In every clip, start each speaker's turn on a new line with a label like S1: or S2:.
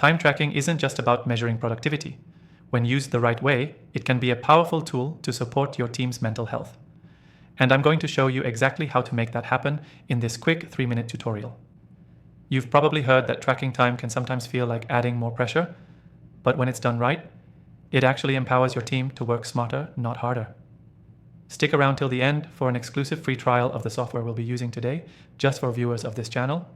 S1: Time tracking isn't just about measuring productivity. When used the right way, it can be a powerful tool to support your team's mental health. And I'm going to show you exactly how to make that happen in this quick 3-minute tutorial. You've probably heard that tracking time can sometimes feel like adding more pressure, but when it's done right, it actually empowers your team to work smarter, not harder. Stick around till the end for an exclusive free trial of the software we'll be using today, just for viewers of this channel.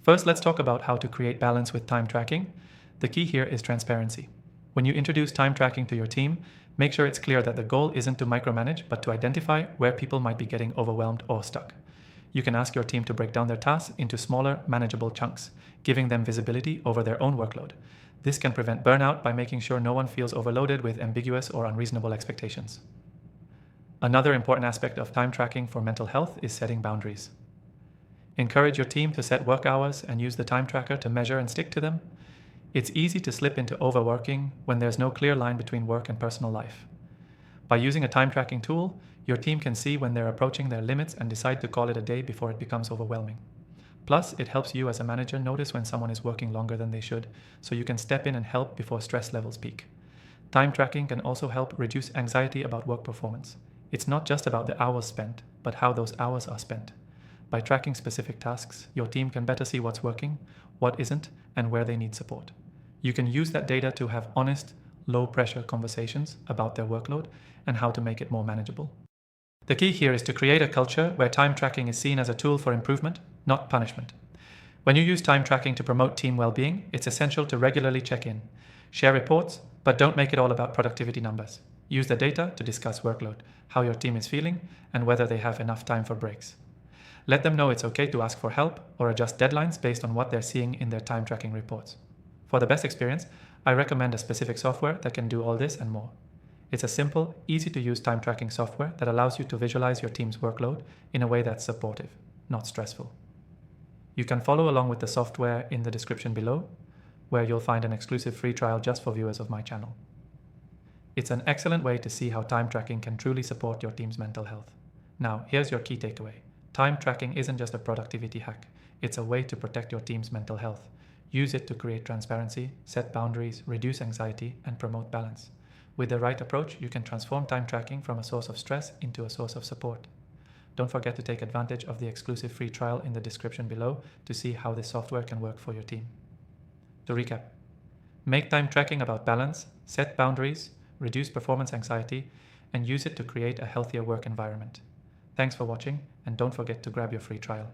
S1: First, let's talk about how to create balance with time tracking. The key here is transparency. When you introduce time tracking to your team, make sure it's clear that the goal isn't to micromanage, but to identify where people might be getting overwhelmed or stuck. You can ask your team to break down their tasks into smaller, manageable chunks, giving them visibility over their own workload. This can prevent burnout by making sure no one feels overloaded with ambiguous or unreasonable expectations. Another important aspect of time tracking for mental health is setting boundaries. Encourage your team to set work hours and use the time tracker to measure and stick to them. It's easy to slip into overworking when there's no clear line between work and personal life. By using a time tracking tool, your team can see when they're approaching their limits and decide to call it a day before it becomes overwhelming. Plus, it helps you as a manager notice when someone is working longer than they should, so you can step in and help before stress levels peak. Time tracking can also help reduce anxiety about work performance. It's not just about the hours spent, but how those hours are spent. By tracking specific tasks, your team can better see what's working, what isn't, and where they need support. You can use that data to have honest, low-pressure conversations about their workload and how to make it more manageable. The key here is to create a culture where time tracking is seen as a tool for improvement, not punishment. When you use time tracking to promote team well-being, it's essential to regularly check in. Share reports, but don't make it all about productivity numbers. Use the data to discuss workload, how your team is feeling, and whether they have enough time for breaks. Let them know it's okay to ask for help or adjust deadlines based on what they're seeing in their time tracking reports. For the best experience, I recommend a specific software that can do all this and more. It's a simple, easy-to-use time tracking software that allows you to visualize your team's workload in a way that's supportive, not stressful. You can follow along with the software in the description below, where you'll find an exclusive free trial just for viewers of my channel. It's an excellent way to see how time tracking can truly support your team's mental health. Now, here's your key takeaway. Time tracking isn't just a productivity hack. It's a way to protect your team's mental health. Use it to create transparency, set boundaries, reduce anxiety, and promote balance. With the right approach, you can transform time tracking from a source of stress into a source of support. Don't forget to take advantage of the exclusive free trial in the description below to see how this software can work for your team. To recap, make time tracking about balance, set boundaries, reduce performance anxiety, and use it to create a healthier work environment. Thanks for watching, and don't forget to grab your free trial.